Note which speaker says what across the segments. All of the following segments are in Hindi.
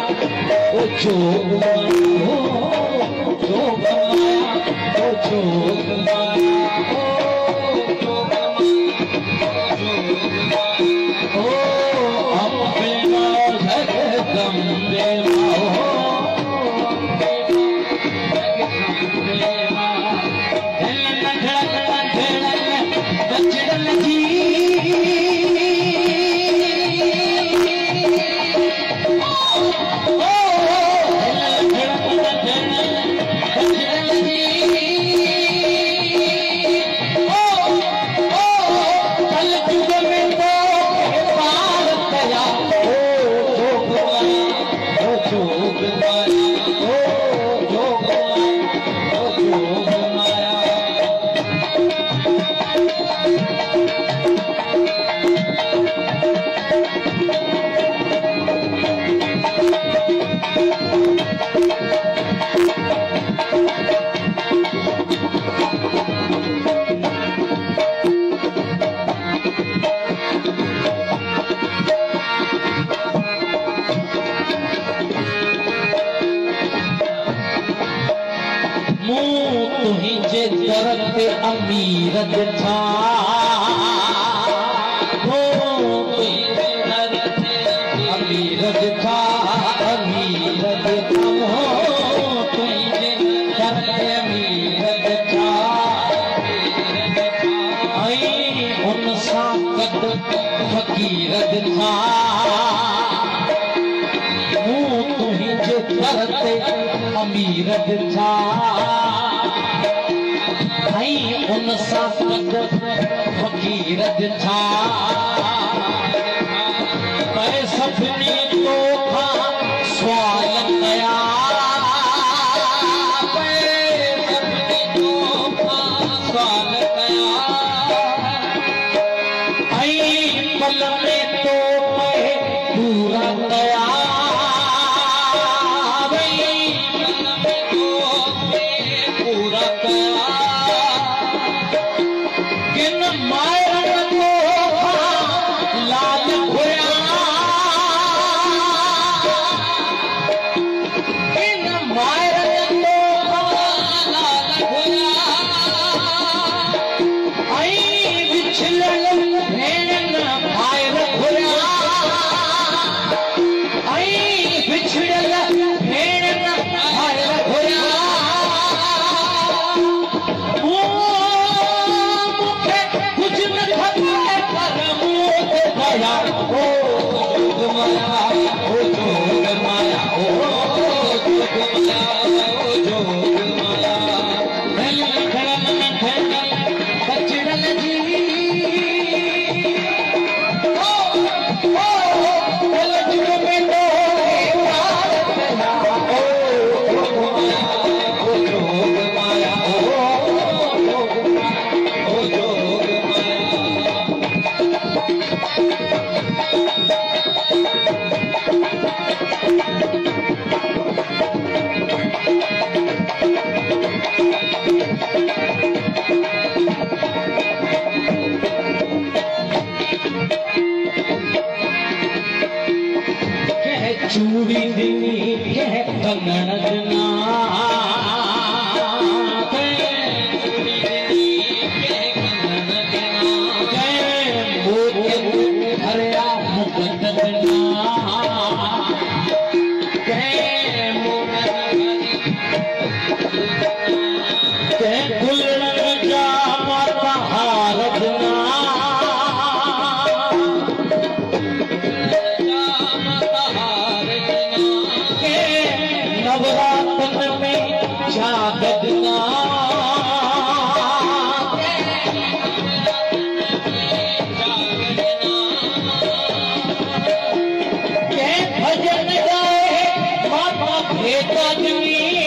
Speaker 1: जोग माया, जोग माया, जोग माया, अपना जगदम्बे अमीरत था हो अमीरत था अमीरत था हो तुझे करते अमीरत था आई उन साकत फकीरत था मुँह तुझे करते अमीरत था उन साकत फकीरत था मैं सपने तो था स्वाल नया मैं सपने तो था स्वाल नया आई पल में तो मैं पूरा गया पूरा गया चूड़ी दिनी कह कंगन दना चूड़ी दिनी कह कंगन दना कह मोती हरिया मुकुट दना कह गुलरंग जा माता हार दना नवरात्र में जागना के भजन गाए माता भेटा जनी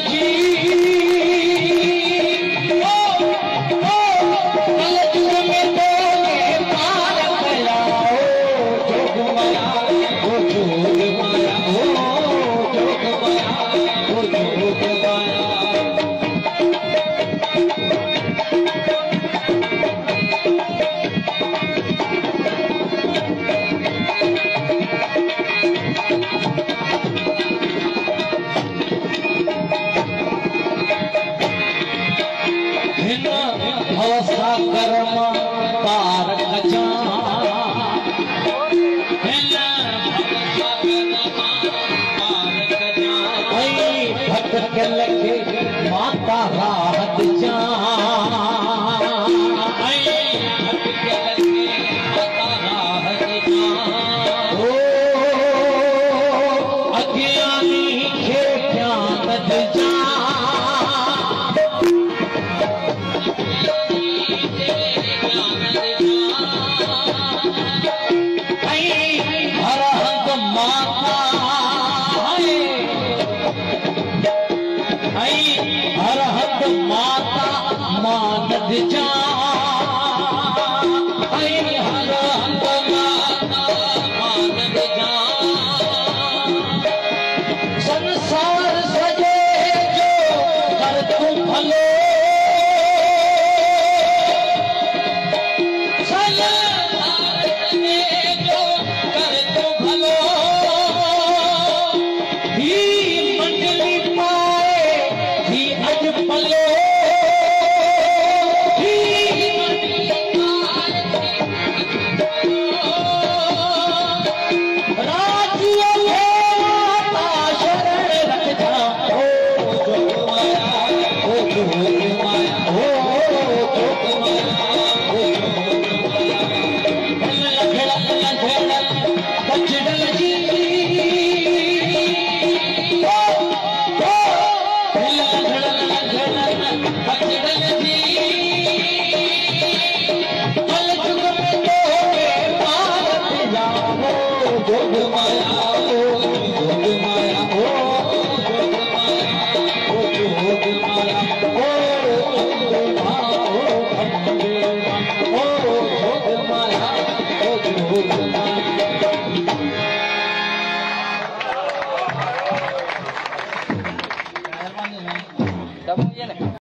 Speaker 1: जी जा हर हंध मानद जा संसार सजे जो कर तू भलो
Speaker 2: Oh,